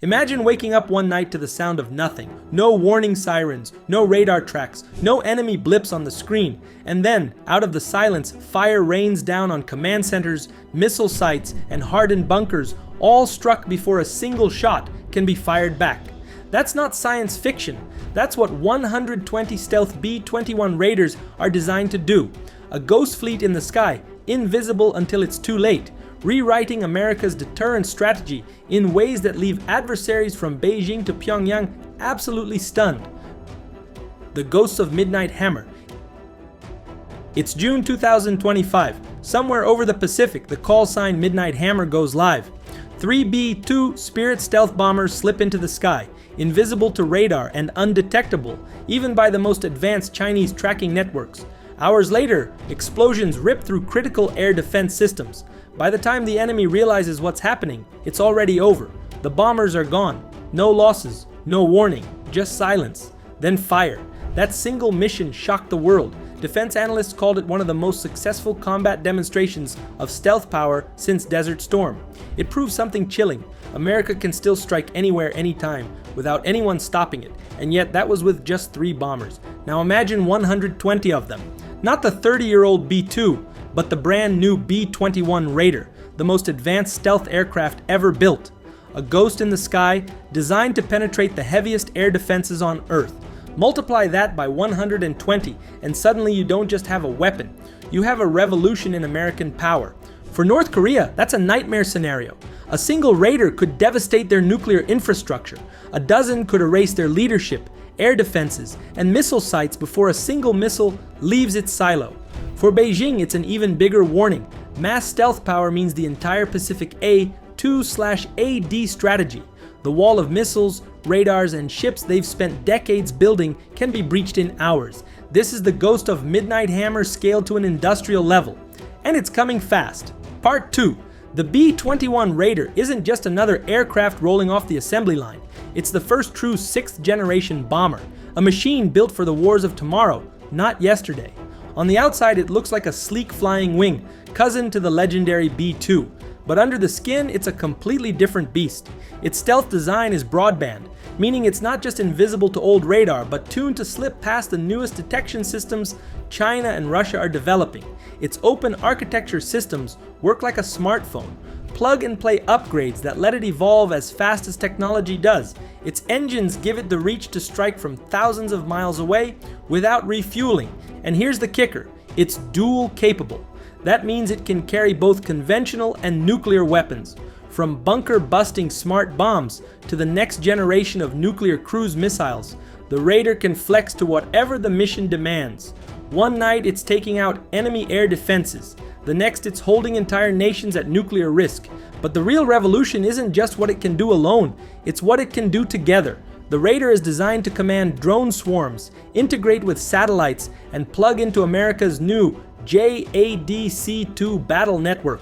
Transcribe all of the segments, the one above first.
Imagine waking up one night to the sound of nothing. No warning sirens, no radar tracks, no enemy blips on the screen. And then, out of the silence, fire rains down on command centers, missile sites, and hardened bunkers, all struck before a single shot can be fired back. That's not science fiction. That's what 120 stealth B-21 Raiders are designed to do. A ghost fleet in the sky, invisible until it's too late, rewriting America's deterrence strategy in ways that leave adversaries from Beijing to Pyongyang absolutely stunned. The Ghosts of Midnight Hammer. It's June 2025. Somewhere over the Pacific, the call sign Midnight Hammer goes live. 3 B-2 Spirit stealth bombers slip into the sky, invisible to radar and undetectable, even by the most advanced Chinese tracking networks. Hours later, explosions rip through critical air defense systems. By the time the enemy realizes what's happening, it's already over. The bombers are gone. No losses, no warning, just silence. Then fire. That single mission shocked the world. Defense analysts called it one of the most successful combat demonstrations of stealth power since Desert Storm. It proves something chilling. America can still strike anywhere, anytime, without anyone stopping it. And yet that was with just 3 bombers. Now imagine 120 of them. Not the 30-year-old B-2, but the brand new B-21 Raider, the most advanced stealth aircraft ever built. A ghost in the sky, designed to penetrate the heaviest air defenses on Earth. Multiply that by 120, and suddenly you don't just have a weapon, you have a revolution in American power. For North Korea, that's a nightmare scenario. A single Raider could devastate their nuclear infrastructure. A dozen could erase their leadership, air defenses, and missile sites before a single missile leaves its silo. For Beijing, it's an even bigger warning. Mass stealth power means the entire Pacific A2/AD strategy. The wall of missiles, radars, and ships they've spent decades building can be breached in hours. This is the Ghost of Midnight Hammer scaled to an industrial level. And it's coming fast. Part 2. The B-21 Raider isn't just another aircraft rolling off the assembly line. It's the first true 6th generation bomber. A machine built for the wars of tomorrow, not yesterday. On the outside, it looks like a sleek flying wing, cousin to the legendary B-2. But under the skin, it's a completely different beast. Its stealth design is broadband, meaning it's not just invisible to old radar, but tuned to slip past the newest detection systems China and Russia are developing. Its open architecture systems work like a smartphone. Plug-and-play upgrades that let it evolve as fast as technology does. Its engines give it the reach to strike from thousands of miles away without refueling. And here's the kicker, it's dual capable. That means it can carry both conventional and nuclear weapons. From bunker-busting smart bombs to the next generation of nuclear cruise missiles, the Raider can flex to whatever the mission demands. One night it's taking out enemy air defenses. The next it's holding entire nations at nuclear risk. But the real revolution isn't just what it can do alone, it's what it can do together. The Raider is designed to command drone swarms, integrate with satellites, and plug into America's new JADC-2 battle network.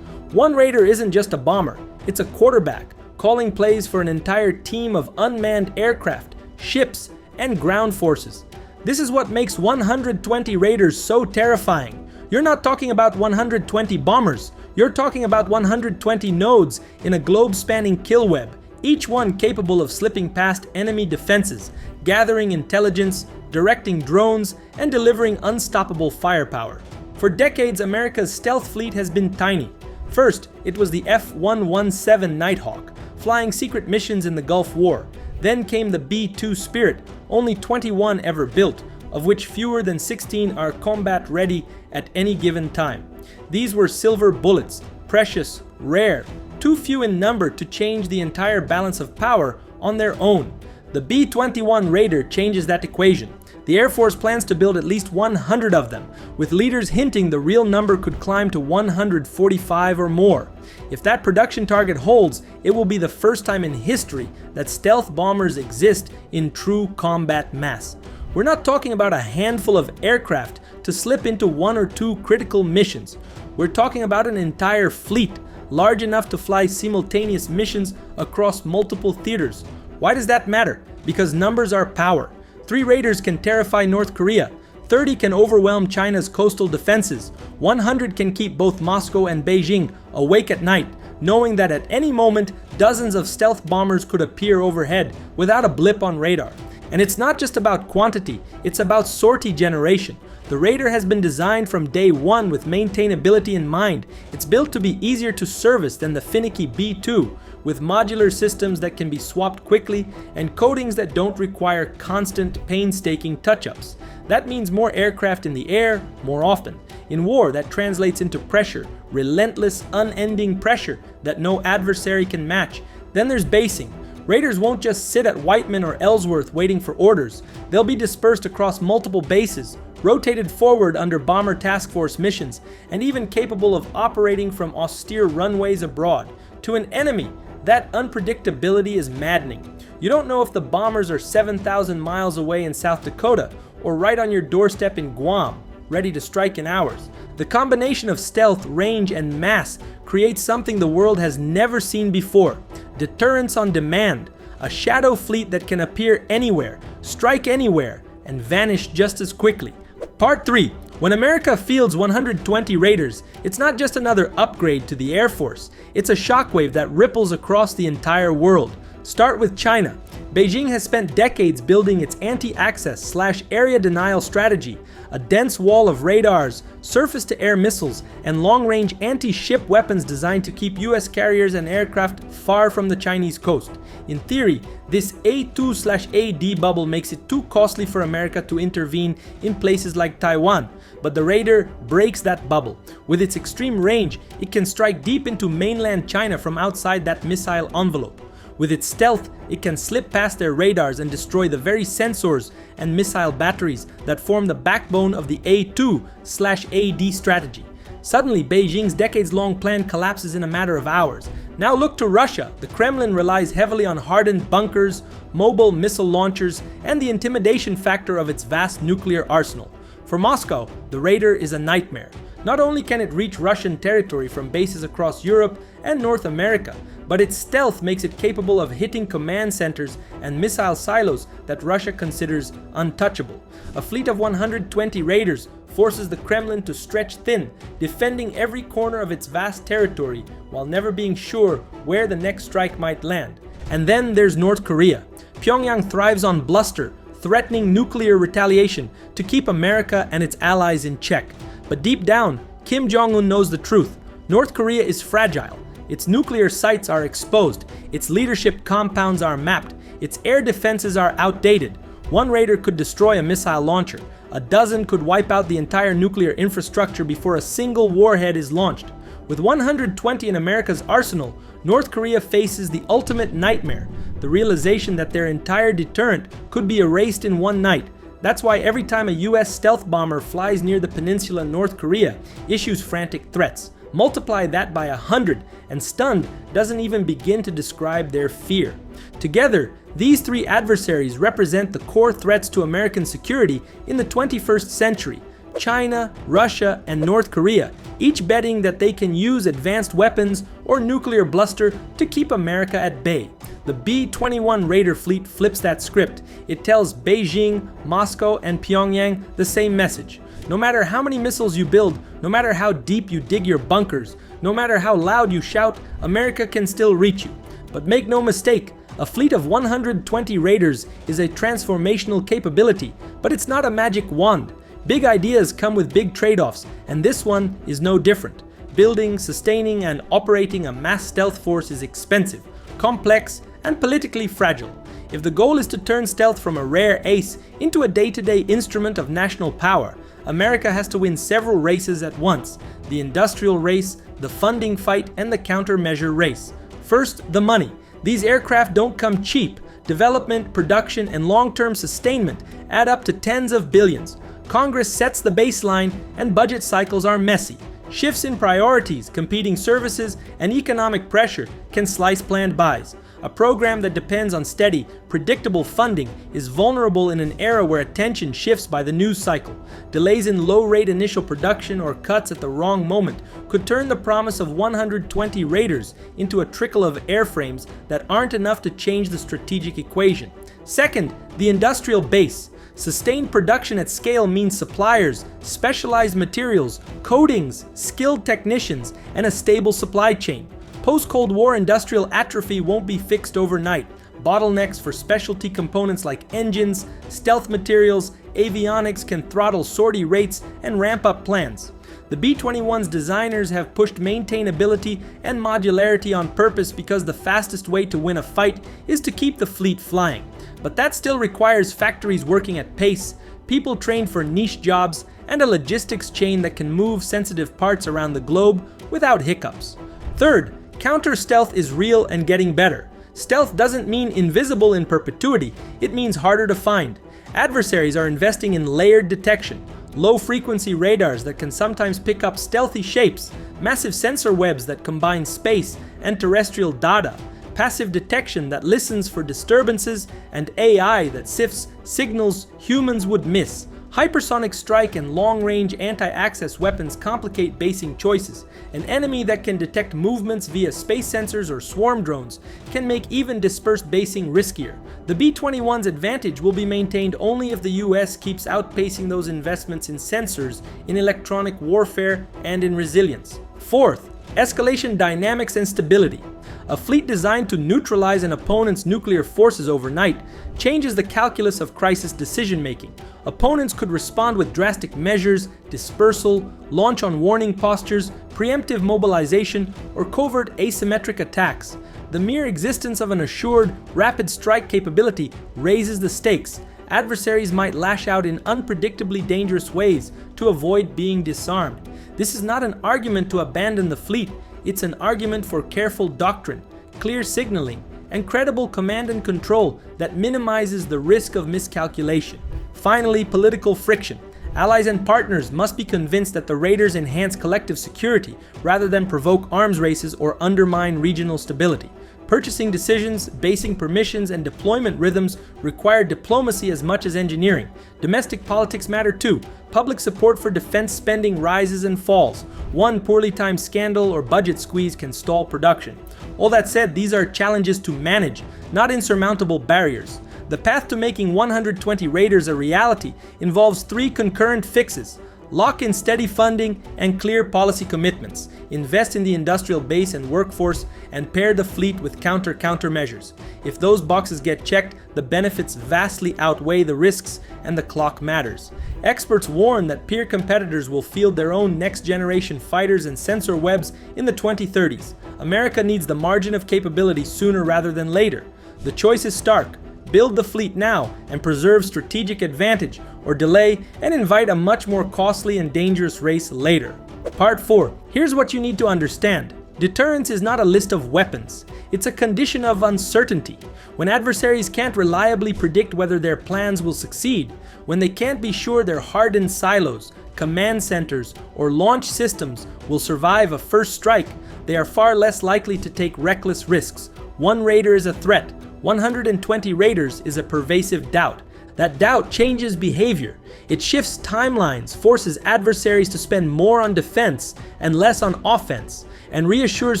One Raider isn't just a bomber, it's a quarterback, calling plays for an entire team of unmanned aircraft, ships, and ground forces. This is what makes 120 Raiders so terrifying. You're not talking about 120 bombers, you're talking about 120 nodes in a globe-spanning kill web, each one capable of slipping past enemy defenses, gathering intelligence, directing drones, and delivering unstoppable firepower. For decades, America's stealth fleet has been tiny. First, it was the F-117 Nighthawk, flying secret missions in the Gulf War. Then came the B-2 Spirit, only 21 ever built, of which fewer than 16 are combat ready at any given time. These were silver bullets, precious, rare, too few in number to change the entire balance of power on their own. The B-21 Raider changes that equation. The Air Force plans to build at least 100 of them, with leaders hinting the real number could climb to 145 or more. If that production target holds, it will be the first time in history that stealth bombers exist in true combat mass. We're not talking about a handful of aircraft to slip into 1 or 2 critical missions. We're talking about an entire fleet, large enough to fly simultaneous missions across multiple theaters. Why does that matter? Because numbers are power. 3 Raiders can terrify North Korea, 30 can overwhelm China's coastal defenses, 100 can keep both Moscow and Beijing awake at night. knowing that at any moment, dozens of stealth bombers could appear overhead without a blip on radar. And it's not just about quantity, it's about sortie generation. The Raider has been designed from day one with maintainability in mind. It's built to be easier to service than the finicky B-2, with modular systems that can be swapped quickly and coatings that don't require constant, painstaking touch-ups. That means more aircraft in the air, more often. In war, that translates into pressure, relentless, unending pressure that no adversary can match. Then there's basing. Raiders won't just sit at Whiteman or Ellsworth waiting for orders. They'll be dispersed across multiple bases, rotated forward under bomber task force missions, and even capable of operating from austere runways abroad. To an enemy, that unpredictability is maddening. You don't know if the bombers are 7,000 miles away in South Dakota or right on your doorstep in Guam, ready to strike in hours. The combination of stealth, range, and mass creates something the world has never seen before. Deterrence on demand, a shadow fleet that can appear anywhere, strike anywhere, and vanish just as quickly. Part 3. When America fields 120 Raiders, it's not just another upgrade to the Air Force, it's a shockwave that ripples across the entire world. Start with China. Beijing has spent decades building its anti-access/area denial strategy, a dense wall of radars, surface-to-air missiles, and long-range anti-ship weapons designed to keep US carriers and aircraft far from the Chinese coast. In theory, this A2/AD bubble makes it too costly for America to intervene in places like Taiwan, but the Raider breaks that bubble. With its extreme range, it can strike deep into mainland China from outside that missile envelope. With its stealth, it can slip past their radars and destroy the very sensors and missile batteries that form the backbone of the A2/AD strategy. Suddenly, Beijing's decades-long plan collapses in a matter of hours. Now look to Russia. The Kremlin relies heavily on hardened bunkers, mobile missile launchers, and the intimidation factor of its vast nuclear arsenal. For Moscow, the Raider is a nightmare. Not only can it reach Russian territory from bases across Europe and North America, but its stealth makes it capable of hitting command centers and missile silos that Russia considers untouchable. A fleet of 120 Raiders forces the Kremlin to stretch thin, defending every corner of its vast territory while never being sure where the next strike might land. And then there's North Korea. Pyongyang thrives on bluster, threatening nuclear retaliation to keep America and its allies in check. But deep down, Kim Jong-un knows the truth. North Korea is fragile. Its nuclear sites are exposed, its leadership compounds are mapped, its air defenses are outdated. One Raider could destroy a missile launcher, a dozen could wipe out the entire nuclear infrastructure before a single warhead is launched. With 120 in America's arsenal, North Korea faces the ultimate nightmare, the realization that their entire deterrent could be erased in one night. That's why every time a US stealth bomber flies near the peninsula, North Korea issues frantic threats. Multiply that by 100, and stunned doesn't even begin to describe their fear. Together, these three adversaries represent the core threats to American security in the 21st century. China, Russia, and North Korea, each betting that they can use advanced weapons or nuclear bluster to keep America at bay. The B-21 Raider fleet flips that script. It tells Beijing, Moscow, and Pyongyang the same message. No matter how many missiles you build, no matter how deep you dig your bunkers, no matter how loud you shout, America can still reach you. But make no mistake, a fleet of 120 Raiders is a transformational capability, but it's not a magic wand. Big ideas come with big trade-offs, and this one is no different. Building, sustaining, and operating a mass stealth force is expensive, complex, and politically fragile. If the goal is to turn stealth from a rare ace into a day-to-day instrument of national power, America has to win several races at once: the industrial race, the funding fight, and the countermeasure race. First, the money. These aircraft don't come cheap. Development, production, and long-term sustainment add up to tens of billions. Congress sets the baseline, and budget cycles are messy. Shifts in priorities, competing services, and economic pressure can slice planned buys. A program that depends on steady, predictable funding is vulnerable in an era where attention shifts by the news cycle. Delays in low-rate initial production or cuts at the wrong moment could turn the promise of 120 Raiders into a trickle of airframes that aren't enough to change the strategic equation. Second, the industrial base. Sustained production at scale means suppliers, specialized materials, coatings, skilled technicians, and a stable supply chain. Post-Cold War industrial atrophy won't be fixed overnight. Bottlenecks for specialty components like engines, stealth materials, avionics can throttle sortie rates and ramp up plans. The B-21's designers have pushed maintainability and modularity on purpose because the fastest way to win a fight is to keep the fleet flying. But that still requires factories working at pace, people trained for niche jobs, and a logistics chain that can move sensitive parts around the globe without hiccups. Third, counter-stealth is real and getting better. Stealth doesn't mean invisible in perpetuity, it means harder to find. Adversaries are investing in layered detection, low-frequency radars that can sometimes pick up stealthy shapes, massive sensor webs that combine space and terrestrial data, passive detection that listens for disturbances, and AI that sifts signals humans would miss. Hypersonic strike and long-range anti-access weapons complicate basing choices. An enemy that can detect movements via space sensors or swarm drones can make even dispersed basing riskier. The B-21's advantage will be maintained only if the US keeps outpacing those investments in sensors, in electronic warfare, and in resilience. Fourth, escalation dynamics and stability. A fleet designed to neutralize an opponent's nuclear forces overnight changes the calculus of crisis decision-making. Opponents could respond with drastic measures, dispersal, launch on warning postures, preemptive mobilization, or covert asymmetric attacks. The mere existence of an assured, rapid strike capability raises the stakes. Adversaries might lash out in unpredictably dangerous ways to avoid being disarmed. This is not an argument to abandon the fleet, it's an argument for careful doctrine, clear signaling, and credible command and control that minimizes the risk of miscalculation. Finally, political friction. Allies and partners must be convinced that the raiders enhance collective security rather than provoke arms races or undermine regional stability. Purchasing decisions, basing permissions, and deployment rhythms require diplomacy as much as engineering. Domestic politics matter too. Public support for defense spending rises and falls. One poorly timed scandal or budget squeeze can stall production. All that said, these are challenges to manage, not insurmountable barriers. The path to making 120 raiders a reality involves 3 concurrent fixes. Lock in steady funding and clear policy commitments. Invest in the industrial base and workforce, and pair the fleet with countermeasures. If those boxes get checked, the benefits vastly outweigh the risks, and the clock matters. Experts warn that peer competitors will field their own next-generation fighters and sensor webs in the 2030s. America needs the margin of capability sooner rather than later. The choice is stark. Build the fleet now and preserve strategic advantage, or delay and invite a much more costly and dangerous race later. Part 4. Here's what you need to understand. Deterrence is not a list of weapons. It's a condition of uncertainty. When adversaries can't reliably predict whether their plans will succeed, when they can't be sure their hardened silos, command centers, or launch systems will survive a first strike, they are far less likely to take reckless risks. One raider is a threat. 120 raiders is a pervasive doubt. That doubt changes behavior. It shifts timelines, forces adversaries to spend more on defense and less on offense, and reassures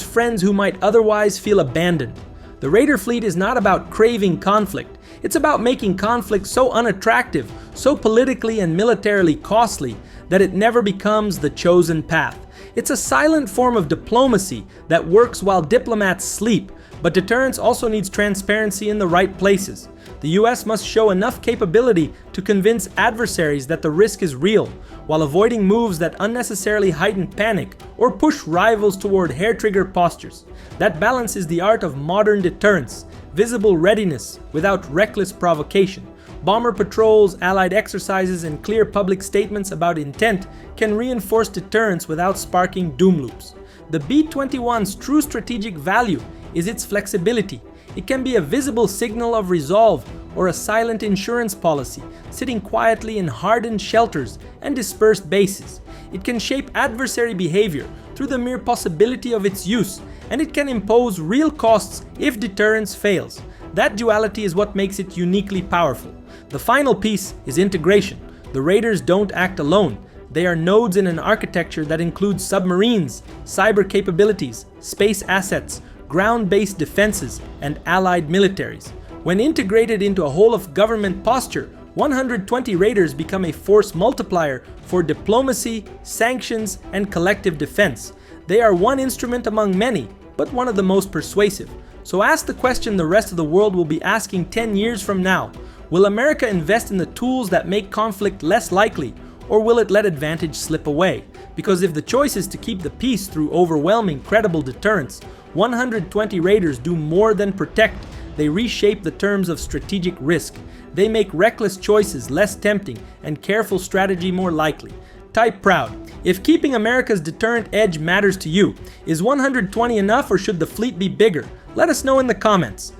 friends who might otherwise feel abandoned. The raider fleet is not about craving conflict. It's about making conflict so unattractive, so politically and militarily costly, that it never becomes the chosen path. It's a silent form of diplomacy that works while diplomats sleep, but deterrence also needs transparency in the right places. The US must show enough capability to convince adversaries that the risk is real, while avoiding moves that unnecessarily heighten panic or push rivals toward hair-trigger postures. That balance is the art of modern deterrence, visible readiness without reckless provocation. Bomber patrols, allied exercises, and clear public statements about intent can reinforce deterrence without sparking doom loops. The B-21's true strategic value is its flexibility. It can be a visible signal of resolve or a silent insurance policy, sitting quietly in hardened shelters and dispersed bases. It can shape adversary behavior through the mere possibility of its use, and it can impose real costs if deterrence fails. That duality is what makes it uniquely powerful. The final piece is integration. The raiders don't act alone. They are nodes in an architecture that includes submarines, cyber capabilities, space assets, ground-based defenses, and allied militaries. When integrated into a whole-of-government posture, 120 raiders become a force multiplier for diplomacy, sanctions, and collective defense. They are one instrument among many, but one of the most persuasive. So ask the question the rest of the world will be asking 10 years from now. Will America invest in the tools that make conflict less likely, or will it let advantage slip away? Because if the choice is to keep the peace through overwhelming, credible deterrence, 120 raiders do more than protect. They reshape the terms of strategic risk. They make reckless choices less tempting and careful strategy more likely. Type proud. If keeping America's deterrent edge matters to you, is 120 enough or should the fleet be bigger? Let us know in the comments.